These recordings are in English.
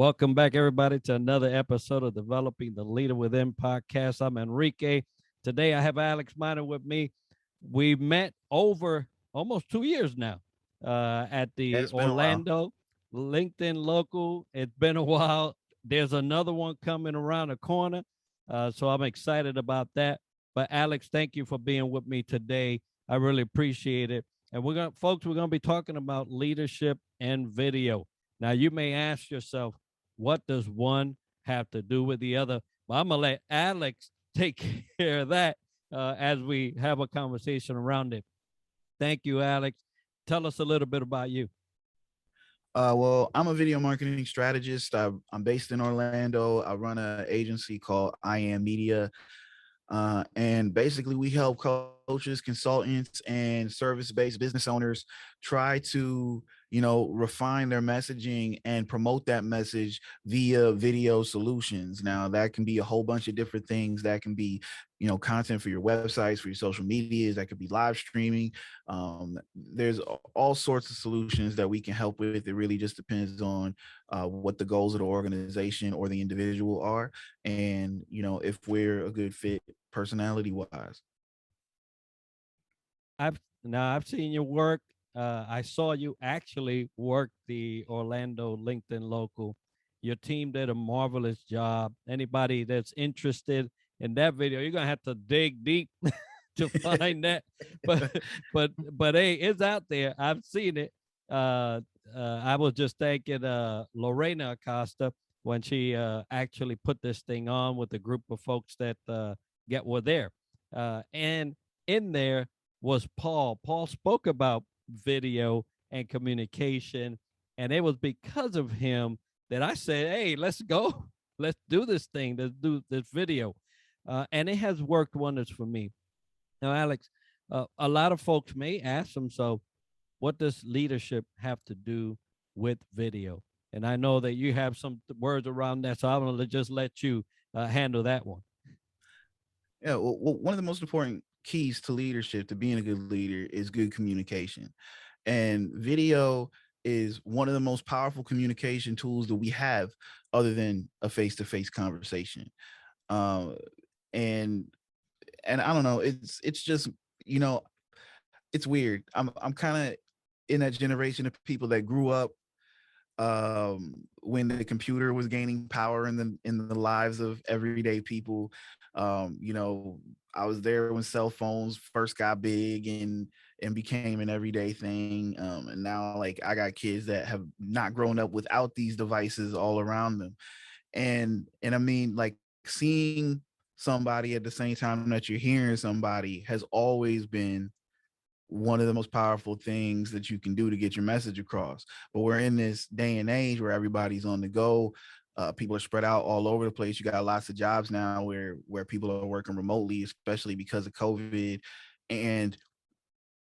Welcome back, everybody, to another episode of Developing the Leader Within podcast. I'm Enrique. Today, I have Alex Miner with me. We met over almost 2 years now at Yeah, the it's been a while. Orlando LinkedIn local. It's been a while. There's another one coming around the corner. So I'm excited about that. But Alex, thank you for being with me today. I really appreciate it. And we're gonna be talking about leadership and video. Now, you may ask yourself, what does one have to do with the other? Well, I'm gonna let Alex take care of that as we have a conversation around it. Thank you, Alex. Tell us a little bit about you. Well, I'm a video marketing strategist. I'm based in Orlando. I run an agency called I Am Media. And basically, we help coaches, consultants, and service-based business owners try to, refine their messaging and promote that message via video solutions. Now, that can be a whole bunch of different things. That can be, content for your websites, for your social medias. That could be live streaming. There's all sorts of solutions that we can help with. It really just depends on what the goals of the organization or the individual are, and if we're a good fit personality wise. I've seen your work. I saw you actually work the Orlando LinkedIn local. Your team did a marvelous job. Anybody that's interested in that video, you're gonna have to dig deep to find that. But but hey, it's out there. I've seen it. Uh, I was just thanking Lorena Acosta when she actually put this thing on with a group of folks that get were there, and in there was Paul. Paul spoke about video and communication, and it was because of him that I said, "Hey, let's go, let's do this thing, let's do this video," and it has worked wonders for me. Now, Alex, a lot of folks may ask themselves, what does leadership have to do with video? And I know that you have some words around that, so I'm going to just let you handle that one. Yeah, well, one of the most important keys to leadership, to being a good leader, is good communication. And video is one of the most powerful communication tools that we have, other than a face-to-face conversation. Um, and I don't know, it's just, you know, it's weird. I'm kind of in that generation of people that grew up when the computer was gaining power in the lives of everyday people. I was there when cell phones first got big and became an everyday thing. And now, like, I got kids that have not grown up without these devices all around them. And I mean, like, seeing somebody at the same time that you're hearing somebody has always been one of the most powerful things that you can do to get your message across. But we're in this day and age where everybody's on the go. People are spread out all over the place. You got lots of jobs now where people are working remotely, especially because of COVID. And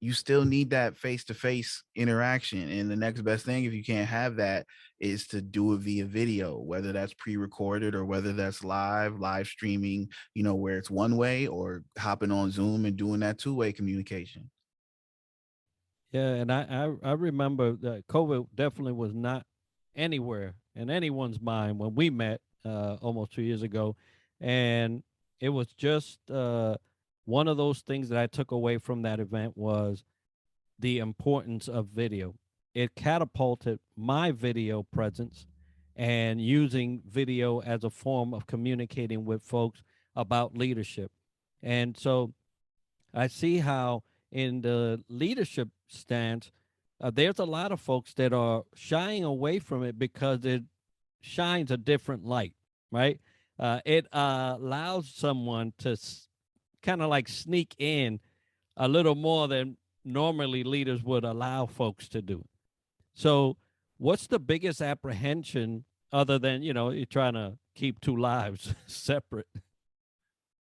you still need that face-to-face interaction. And the next best thing, if you can't have that, is to do it via video, whether that's pre-recorded or whether that's live streaming, where it's one way, or hopping on Zoom and doing that two-way communication. Yeah, and I remember that COVID definitely was not anywhere in anyone's mind when we met almost 2 years ago, and it was just one of those things that I took away from that event was the importance of video. It catapulted my video presence and using video as a form of communicating with folks about leadership, and so I see how in the leadership stance, there's a lot of folks that are shying away from it because it shines a different light, right? It allows someone to kind of like sneak in a little more than normally leaders would allow folks to do. So, what's the biggest apprehension other than, you're trying to keep two lives separate?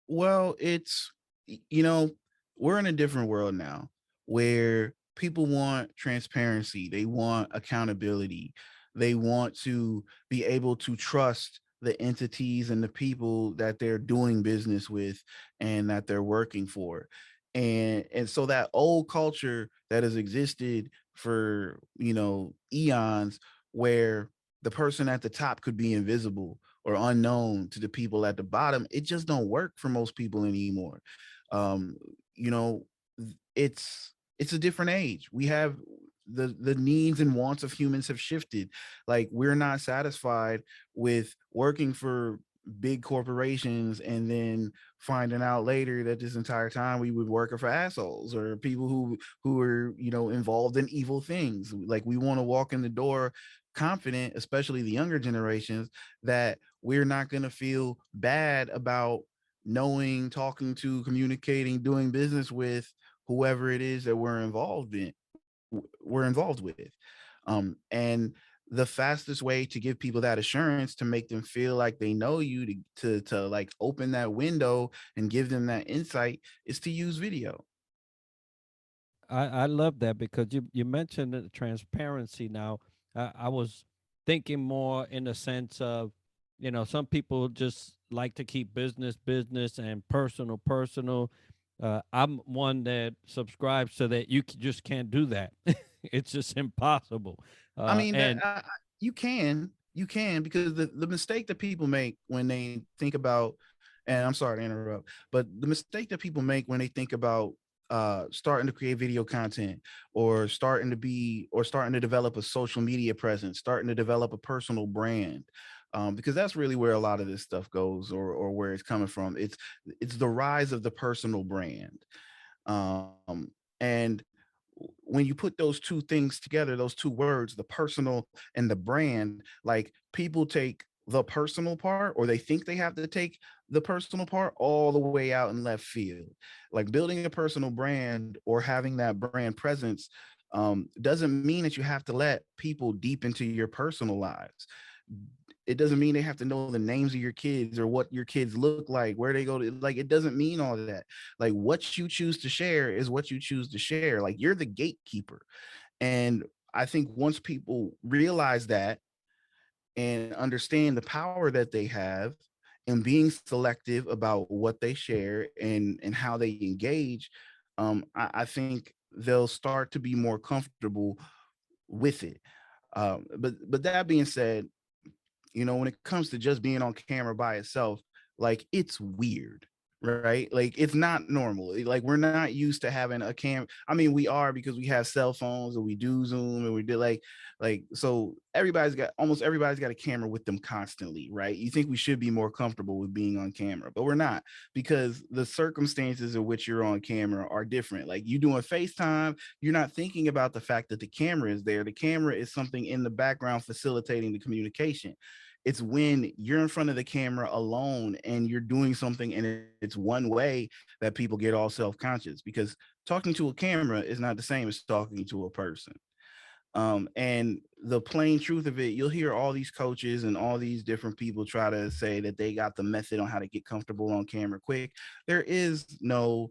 Well, you know, we're in a different world now where people want transparency, they want accountability, they want to be able to trust the entities and the people that they're doing business with and that they're working for. And so that old culture that has existed for, eons, where the person at the top could be invisible or unknown to the people at the bottom. It just don't work for most people anymore. um you know, it's a different age. We have the needs and wants of humans have shifted. Like, we're not satisfied with working for big corporations and then finding out later that this entire time we were working for assholes or people who are, you know, involved in evil things. Like, we want to walk in the door confident, especially the younger generations, that we're not going to feel bad about knowing, talking to, communicating, doing business with whoever it is that we're involved with. And the fastest way to give people that assurance, to make them feel like they know you, to like open that window and give them that insight, is to use video. I love that because you mentioned the transparency. Now, I was thinking more in the sense of, some people just like to keep business business and personal personal. I'm one that subscribes to that. Just can't do that. It's just impossible. I mean, that And you can, because the mistake that people make when they think about, and I'm sorry to interrupt, but the mistake that people make when they think about starting to create video content, or starting to develop a social media presence, starting to develop a personal brand, because that's really where a lot of this stuff goes, or where it's coming from. It's the rise of the personal brand. And when you put those two things together, those two words, the personal and the brand, like, people take the personal part, or they think they have to take the personal part all the way out in left field. Like, building a personal brand or having that brand presence doesn't mean that you have to let people deep into your personal lives. It doesn't mean they have to know the names of your kids or what your kids look like, where they go to. Like, it doesn't mean all of that. Like, what you choose to share is what you choose to share. Like, you're the gatekeeper. And I think once people realize that and understand the power that they have and being selective about what they share and how they engage, I think they'll start to be more comfortable with it. But that being said, you know, when it comes to just being on camera by itself, like, it's weird, right? Like, it's not normal. Like, we're not used to having a cam. I mean, we are, because we have cell phones and we do Zoom and we do so almost everybody's got a camera with them constantly, right? You think we should be more comfortable with being on camera, but we're not, because the circumstances in which you're on camera are different. Like, you doing FaceTime, you're not thinking about the fact that the camera is there. The camera is something in the background facilitating the communication. It's when you're in front of the camera alone and you're doing something and it's one way that people get all self-conscious, because talking to a camera is not the same as talking to a person. And the plain truth of it, you'll hear all these coaches and all these different people try to say that they got the method on how to get comfortable on camera quick. There is no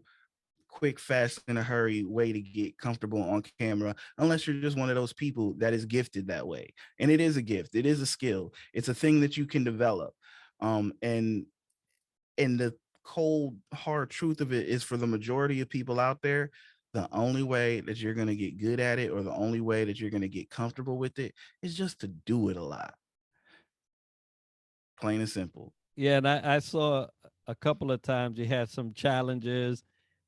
quick, fast, in a hurry way to get comfortable on camera, unless you're just one of those people that is gifted that way. And it is a gift, it is a skill, it's a thing that you can develop. And the cold, hard truth of it is, for the majority of people out there, the only way that you're going to get good at it, or the only way that you're going to get comfortable with it, is just to do it a lot. Plain and simple. yeah, and I saw a couple of times you had some challenges,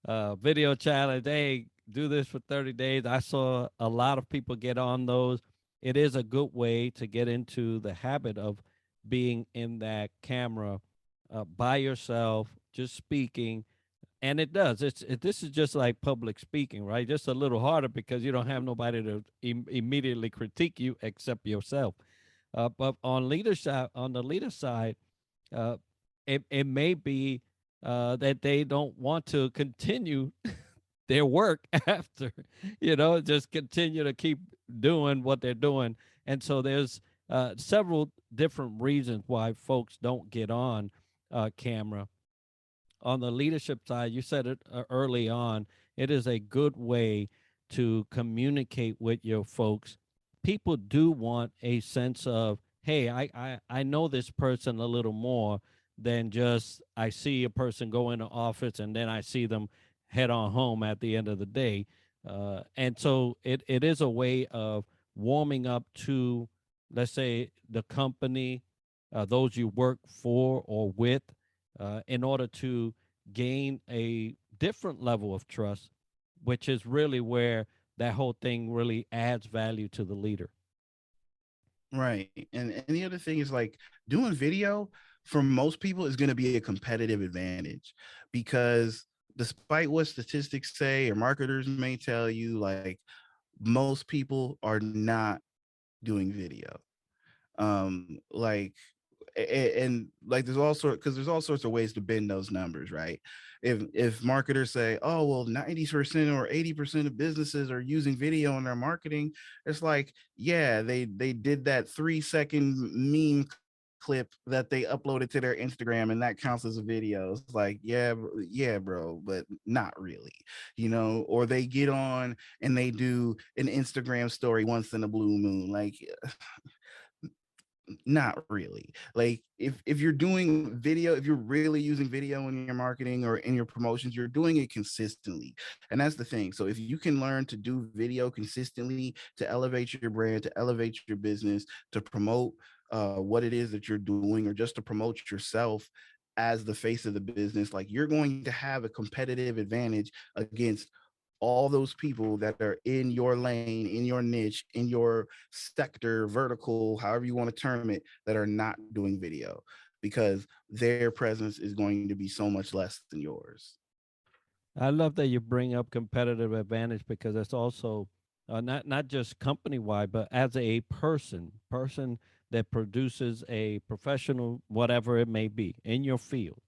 video challenge. Hey, do this for 30 days. I saw a lot of people get on those. It is a good way to get into the habit of being in that camera by yourself, just speaking. And it does. This is just like public speaking, right? Just a little harder because you don't have nobody to immediately critique you except yourself. But on the leader side, uh, it may be that they don't want to continue their work after, just continue to keep doing what they're doing. And so there's several different reasons why folks don't get on camera. On the leadership side, you said it early on, it is a good way to communicate with your folks. People do want a sense of, hey, I know this person a little more than just I see a person go into office and then I see them head on home at the end of the day. And so it is a way of warming up to let's say the company, those you work for or with, in order to gain a different level of trust, which is really where that whole thing really adds value to the leader. Right. And the other thing is like doing video for most people is going to be a competitive advantage because despite what statistics say or marketers may tell you, like most people are not doing video. Like and like there's all sorts of ways to bend those numbers, right? If marketers say, oh well, 90% or 80% of businesses are using video in their marketing, it's like, yeah, they did that 3-second meme clip that they uploaded to their Instagram and that counts as a video. It's like, yeah, yeah, bro, but not really, or they get on and they do an Instagram story once in a blue moon. Like, not really. Like if you're doing video, if you're really using video in your marketing or in your promotions, you're doing it consistently. And that's the thing. So if you can learn to do video consistently to elevate your brand, to elevate your business, to promote what it is that you're doing, or just to promote yourself as the face of the business, like you're going to have a competitive advantage against all those people that are in your lane, in your niche, in your sector, vertical, however you want to term it, that are not doing video, because their presence is going to be so much less than yours. I love that you bring up competitive advantage because it's also not just company wide, but as a person that produces a professional, whatever it may be, in your field.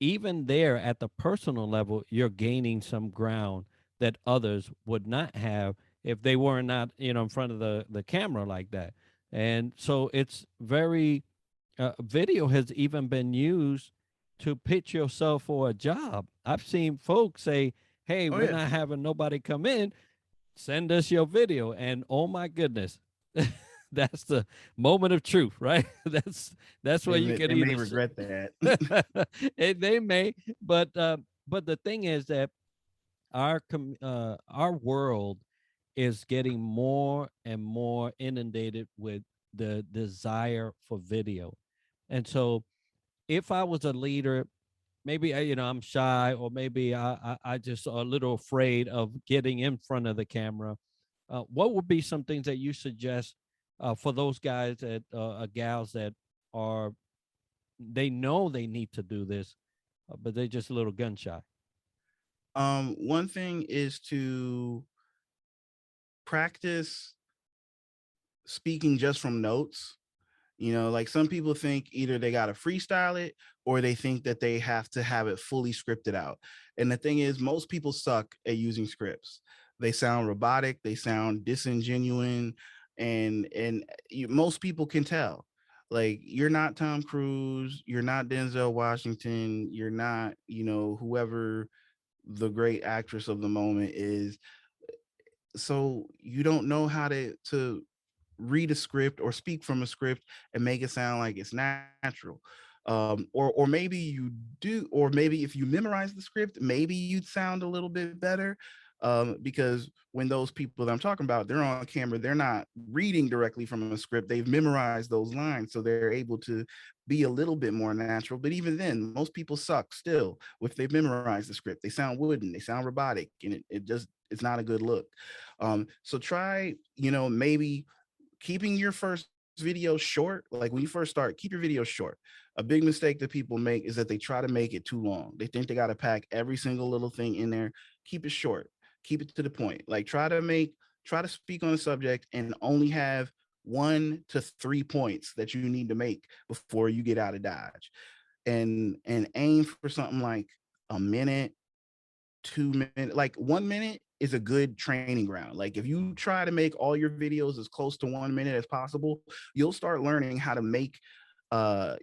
Even there at the personal level, you're gaining some ground that others would not have if they were not, in front of the camera like that. And so it's very video has even been used to pitch yourself for a job. I've seen folks say, "Hey, Oh we're yeah, not having nobody come in. Send us your video." And oh my goodness, that's the moment of truth, right? That's where they you may, could they may either regret that. they may, but the thing is that our world is getting more and more inundated with the desire for video. And so if I was a leader, maybe I'm shy, or maybe I just a little afraid of getting in front of the camera. What would be some things that you suggest for those guys that gals that are they know they need to do this, but they're just a little gun shy? One thing is to practice speaking just from notes. Like some people think either they got to freestyle it or they think that they have to have it fully scripted out. And the thing is, most people suck at using scripts. They sound robotic, they sound disingenuine, and most people can tell. Like you're not Tom Cruise, you're not Denzel Washington, you're not, whoever the great actress of the moment is. So you don't know how to read a script or speak from a script and make it sound like it's natural. Or maybe you do, or maybe if you memorize the script, maybe you'd sound a little bit better. Because when those people that I'm talking about, they're on camera, they're not reading directly from a script. They've memorized those lines, so they're able to be a little bit more natural. But even then, most people suck still if they've memorized the script. They sound wooden, they sound robotic, and it's not a good look. So try, maybe keeping your first video short. Like when you first start, keep your video short. A big mistake that people make is that they try to make it too long. They think they got to pack every single little thing in there. Keep it short, keep it to the point. Like try to speak on a subject and only have 1 to 3 points that you need to make before you get out of Dodge. And aim for something like a minute, 2 minutes, like 1 minute is a good training ground. Like if you try to make all your videos as close to 1 minute as possible, you'll start learning how to make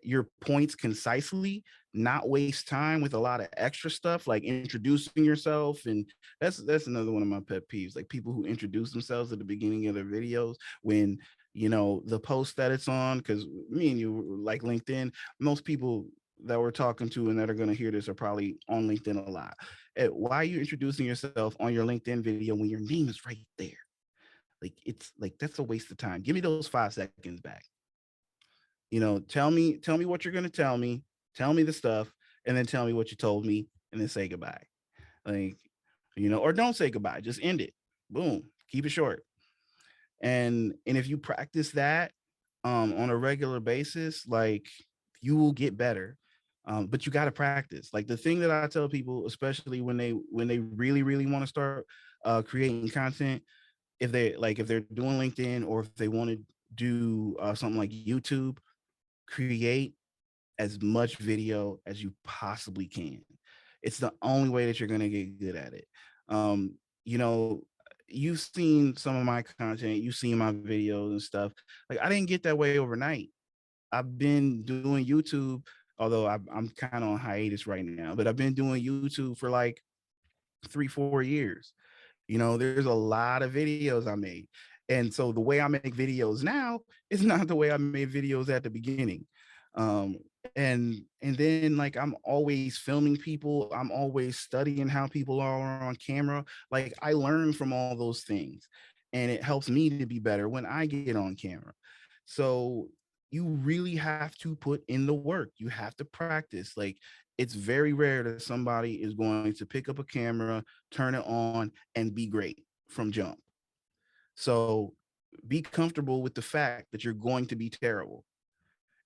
your points concisely, not waste time with a lot of extra stuff like introducing yourself. And that's another one of my pet peeves, like people who introduce themselves at the beginning of their videos when the post that it's on, because me and you like LinkedIn, most people that we're talking to and that are going to hear this are probably on LinkedIn a lot. Why are you introducing yourself on your LinkedIn video when your name is right there? Like it's like that's a waste of time. Give me those 5 seconds back. Tell me what you're gonna tell me the stuff, and then tell me what you told me, and then say goodbye. Like, or don't say goodbye, just end it. Boom. Keep it short. And if you practice that on a regular basis, like you will get better. But you got to practice. Like the thing that I tell people, especially when they really really want to start creating content, if they're doing LinkedIn, or if they want to do something like YouTube, create as much video as you possibly can. It's the only way that you're going to get good at it. Um, you know, you've seen some of my content, you've seen my videos and stuff. Like I didn't get that way overnight. I've been doing YouTube, although I'm kind of on hiatus right now, but I've been doing YouTube for like 3, 4 years. There's a lot of videos I made. And so the way I make videos now is not the way I made videos at the beginning. Um, and then like I'm always filming people. I'm always studying how people are on camera. Like I learn from all those things, and it helps me to be better when I get on camera. So you really have to put in the work. You have to practice. Like it's very rare that somebody is going to pick up a camera, turn it on, and be great from jump. So be comfortable with the fact that you're going to be terrible.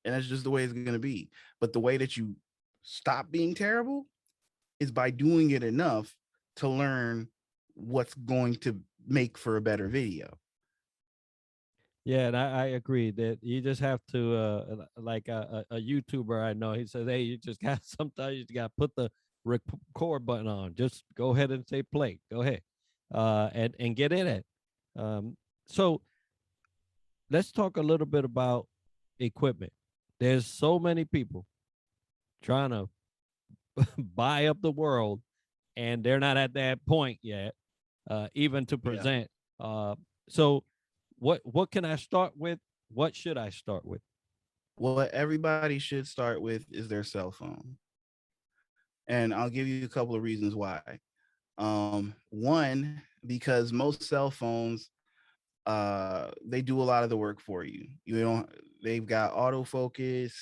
And that's just the way it's going to be. But the way that you stop being terrible is by doing it enough to learn what's going to make for a better video. Yeah, and I agree that you just have to, like a YouTuber I know, he says, hey, you just got sometimes you got to put the record button on. Just go ahead and say play. Go ahead, and get in it. So let's talk a little bit about equipment. There's so many people trying to buy up the world, and they're not at that point yet, even to Yeah. present. So, what can I start with? What should I start with? What everybody should start with is their cell phone. And I'll give you a couple of reasons why. One, because most cell phones they do a lot of the work for you. They've got autofocus,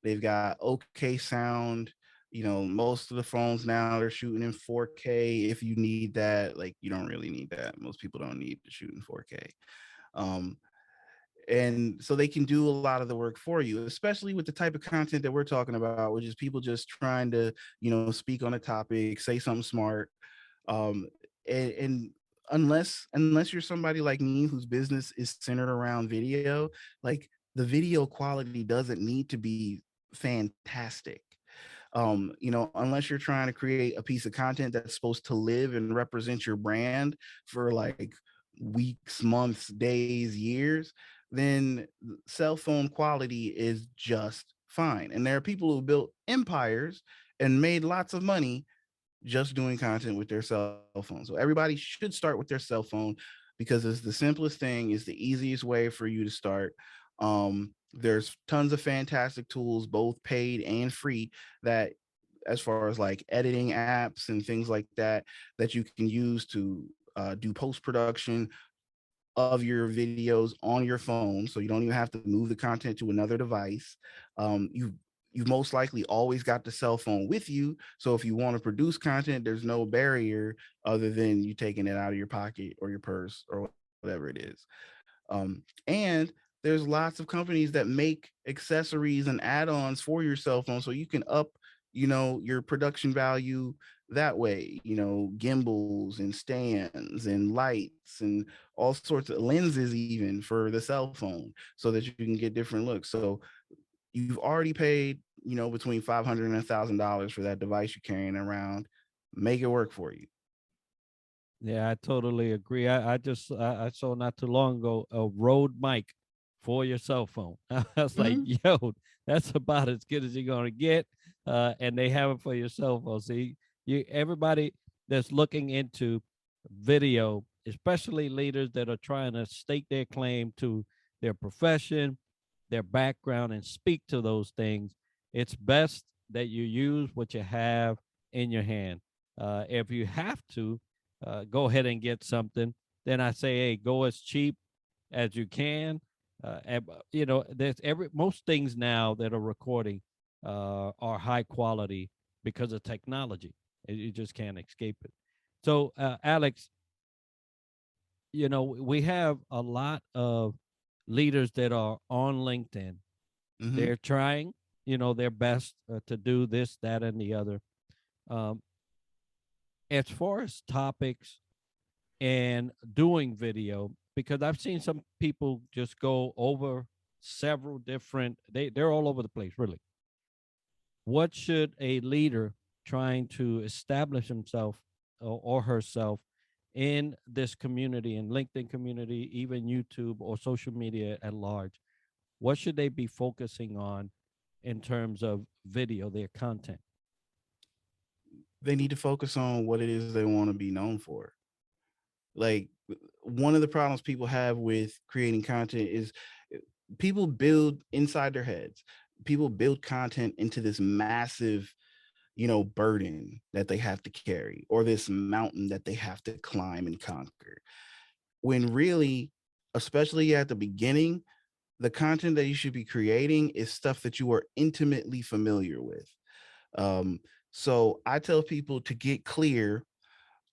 they've got okay sound. Most of the phones now they're shooting in 4K. If you need that, like you don't really need that. Most people don't need to shoot in 4K. Um, and so they can do a lot of the work for you, especially with the type of content that we're talking about, which is people just trying to speak on a topic, say something smart. um and unless you're somebody like me whose business is centered around video, like the video quality doesn't need to be fantastic. Unless you're trying to create a piece of content that's supposed to live and represent your brand for like weeks, months, days, years, then cell phone quality is just fine. And there are people who built empires and made lots of money just doing content with their cell phone. So everybody should start with their cell phone because it's the simplest thing, it's the easiest way for you to start. There's tons of fantastic tools, both paid and free, that as far as like editing apps and things like that you can use to do post production of your videos on your phone, so you don't even have to move the content to another device. You've most likely always got the cell phone with you, so if you want to produce content, there's no barrier other than you taking it out of your pocket or your purse or whatever it is. And there's lots of companies that make accessories and add-ons for your cell phone, so you can up your production value that way. Gimbals and stands and lights and all sorts of lenses even for the cell phone, so that you can get different looks. So you've already paid between $500 and $1,000 for that device you're carrying around. Make it work for you. Yeah, I totally agree. I saw not too long ago a Rode mic for your cell phone. I was like, Mhm. yo, that's about as good as you're gonna get. And they have it for your cell phone. See, you everybody that's looking into video, especially leaders that are trying to stake their claim to their profession, their background, and speak to those things, it's best that you use what you have in your hand. If you have to, go ahead and get something. then I say, hey, go as cheap as you can. You know, there's every most things now that are recording are high quality because of technology. You just can't escape it. So, Alex, you know, we have a lot of leaders that are on LinkedIn. Mm-hmm. They're trying, you know, their best to do this, that, and the other. Um, as far as topics and doing video, because I've seen some people just go over several different, they're all over the place, really. What should a leader trying to establish himself or herself in this community, in LinkedIn community, even YouTube or social media at large, what should they be focusing on in terms of video, their content? They need to focus on what it is they want to be known for. Like, one of the problems people have with creating content is people build inside their heads. People build content into this massive, burden that they have to carry, or this mountain that they have to climb and conquer. When really, especially at the beginning, the content that you should be creating is stuff that you are intimately familiar with. Um, so I tell people to get clear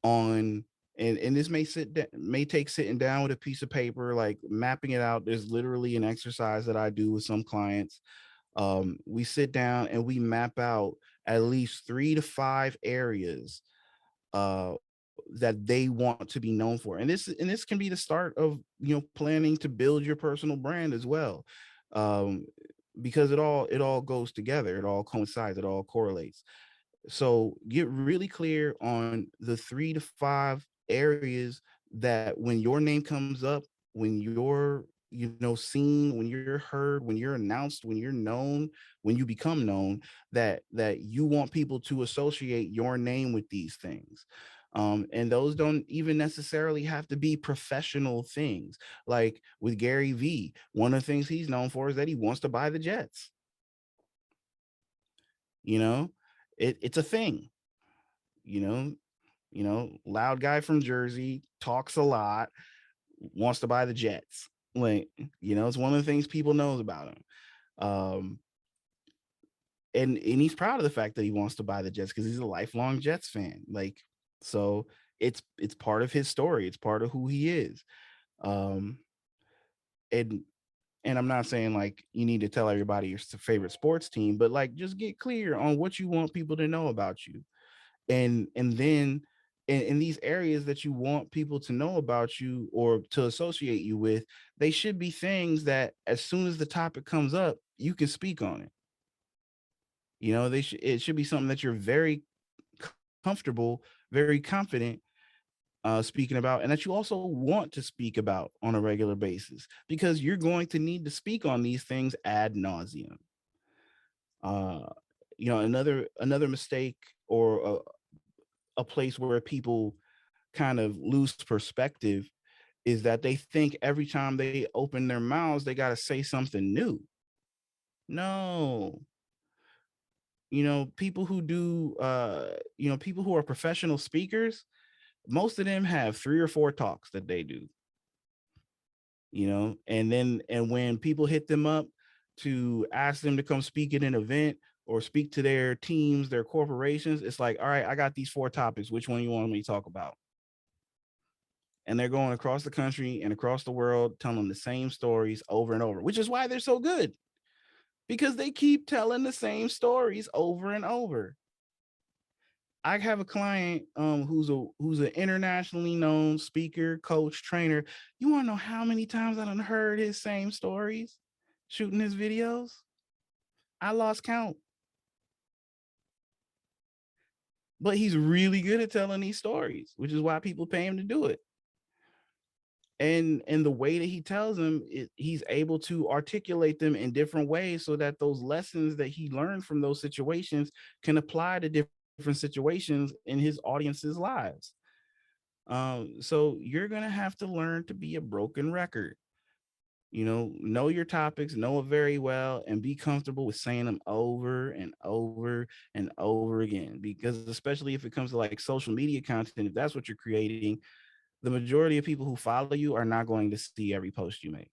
on, and this may take sitting down with a piece of paper, like mapping it out. There's literally an exercise that I do with some clients. We sit down and we map out at least 3 to 5 areas that they want to be known for, and this can be the start of planning to build your personal brand as well, um, because it all goes together, it all coincides, it all correlates. So get really clear on the 3 to 5 areas that when your name comes up, when you're seen, when you're heard, when you're announced, when you're known, when you become known, that you want people to associate your name with these things. And those don't even necessarily have to be professional things. Like with Gary V, one of the things he's known for is that he wants to buy the Jets. you know it's a thing. you know Loud guy from Jersey, talks a lot, wants to buy the Jets. Like, it's one of the things people knows about him. um and he's proud of the fact that he wants to buy the Jets because he's a lifelong Jets fan. Like, so it's part of his story, it's part of who he is. um and and I'm not saying like you need to tell everybody your favorite sports team, but like just get clear on what you want people to know about you. And then in these areas that you want people to know about you or to associate you with, they should be things that as soon as the topic comes up, you can speak on it. It should be something that you're very comfortable, very confident speaking about, and that you also want to speak about on a regular basis, because you're going to need to speak on these things ad nauseum. uh another mistake, or a place where people kind of lose perspective, is that they think every time they open their mouths, they got to say something new. No. People who do, people who are professional speakers, most of them have 3 or 4 talks that they do, and when people hit them up to ask them to come speak at an event or speak to their teams, their corporations, it's like, all right, I got these 4 topics. Which one you want me to talk about? And they're going across the country and across the world telling the same stories over and over, which is why they're so good, because they keep telling the same stories over and over. I have a client who's an internationally known speaker, coach, trainer. You want to know how many times I done heard his same stories shooting his videos? I lost count. But he's really good at telling these stories, which is why people pay him to do it. And the way that he tells them, he's able to articulate them in different ways so that those lessons that he learned from those situations can apply to different situations in his audience's lives. So you're gonna have to learn to be a broken record. Know your topics, know it very well, and be comfortable with saying them over and over and over again. Because especially if it comes to like social media content, if that's what you're creating, the majority of people who follow you are not going to see every post you make.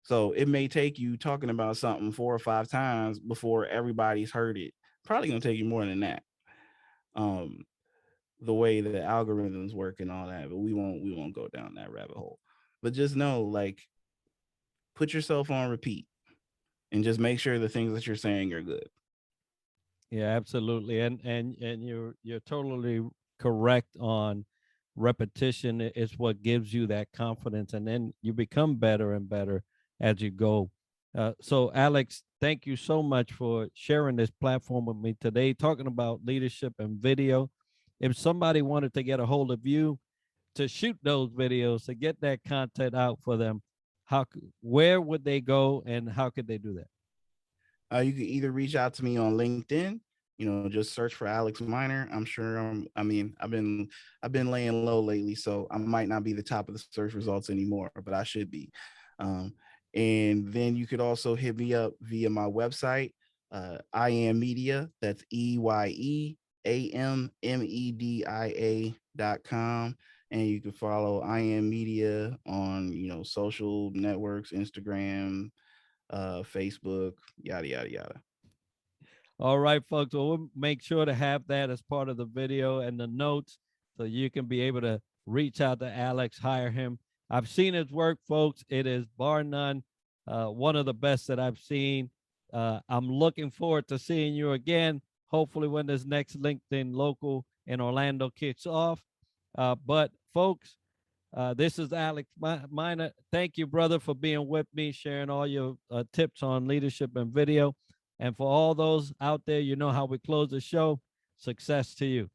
So it may take you talking about something 4 or 5 times before everybody's heard it. Probably gonna take you more than that. Um, the way the algorithms work and all that, but we won't go down that rabbit hole. But just know, like, put yourself on repeat and just make sure the things that you're saying are good. Yeah, absolutely. And you're totally correct on repetition is what gives you that confidence, and then you become better and better as you go. So Alex, thank you so much for sharing this platform with me today, talking about leadership and video. If somebody wanted to get a hold of you to shoot those videos, to get that content out for them, where would they go and how could they do that? You can either reach out to me on LinkedIn. Just search for Alex Miner. I'm sure. I mean, I've been laying low lately, so I might not be the top of the search results anymore, but I should be. Um, and then you could also hit me up via my website, I am media. That's EYEAMMEDIA.com. And you can follow I am media on social networks, Instagram, Facebook, yada yada yada. All right, folks. Well, we'll make sure to have that as part of the video and the notes so you can be able to reach out to Alex, hire him. I've seen his work, folks. It is bar none, one of the best that I've seen. I'm looking forward to seeing you again, hopefully, when this next LinkedIn local in Orlando kicks off. But, folks, this is Alex Miner. Thank you, brother, for being with me, sharing all your tips on leadership and video. And for all those out there, you know how we close the show. Success to you.